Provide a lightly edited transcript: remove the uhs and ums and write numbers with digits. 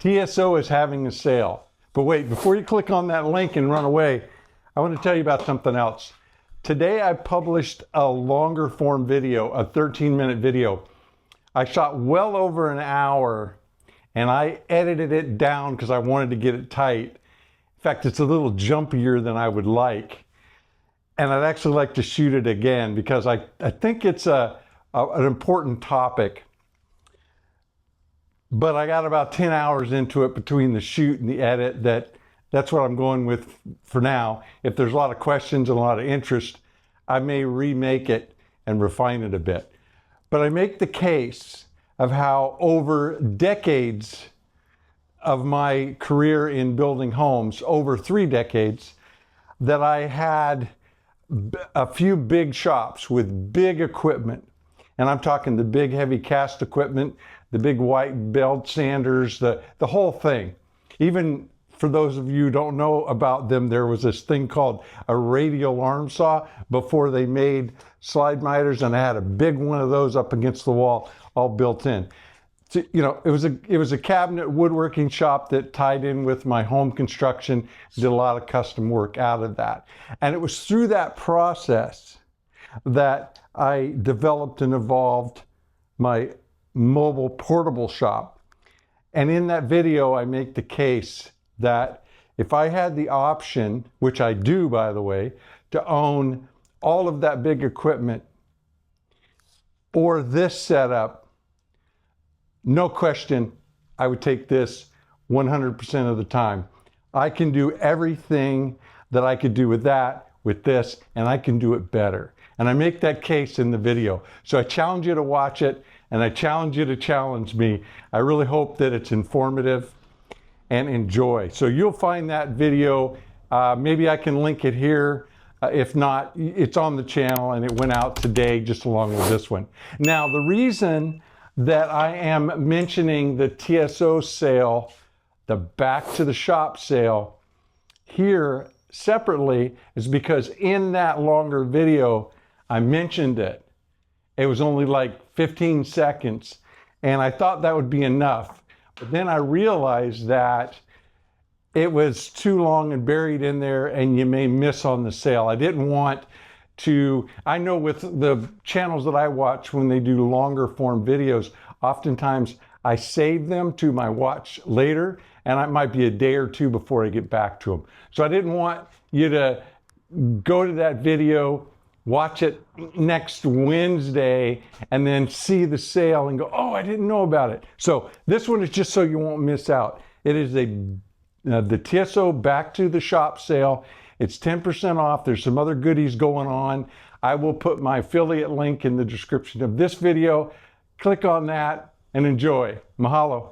TSO is having a sale. But wait, before you click on that link and run away, I want to tell you about something else. Today I published a longer form video, a 13-minute video. I shot well over an hour and I edited it down because I wanted to get it tight. In fact, it's a little jumpier than I would like. And I'd actually like to shoot it again because I think it's an important topic. But I got about 10 hours into it between the shoot and the edit. That's what I'm going with for now. If there's a lot of questions and a lot of interest, I may remake it and refine it a bit. But I make the case of how over decades of my career in building homes, over 3 decades, that I had a few big shops with big equipment. And I'm talking the big heavy cast equipment, the big white belt sanders, the whole thing. Even for those of you who don't know about them, there was this thing called a radial arm saw before they made slide miters, and I had a big one of those up against the wall, all built in. So, you know, it was a cabinet woodworking shop that tied in with my home construction, did a lot of custom work out of that. And it was through that process that I developed and evolved my mobile portable shop. And in that video, I make the case that if I had the option, which I do, by the way, to own all of that big equipment or this setup, no question, I would take this 100% of the time. I can do everything that I could do with that, with this, and I can do it better. And I make that case in the video. So I challenge you to watch it, and I challenge you to challenge me. I really hope that it's informative and enjoy. So you'll find that video. Maybe I can link it here. If not, it's on the channel and it went out today just along with this one. Now, the reason that I am mentioning the TSO sale, the back to the shop sale here separately is because in that longer video, I mentioned it. It was only like 15 seconds and I thought that would be enough. But then I realized that it was too long and buried in there and you may miss on the sale. I didn't want to, I know with the channels that I watch when they do longer form videos, oftentimes I save them to my watch later and it might be a day or two before I get back to them. So I didn't want you to go to that video, watch it next Wednesday, and then see the sale and go, oh, I didn't know about it. So this one is just so you won't miss out. It is the TSO back to the shop sale. It's 10% off. There's some other goodies going on. I will put my affiliate link in the description of this video. Click on that and enjoy. Mahalo.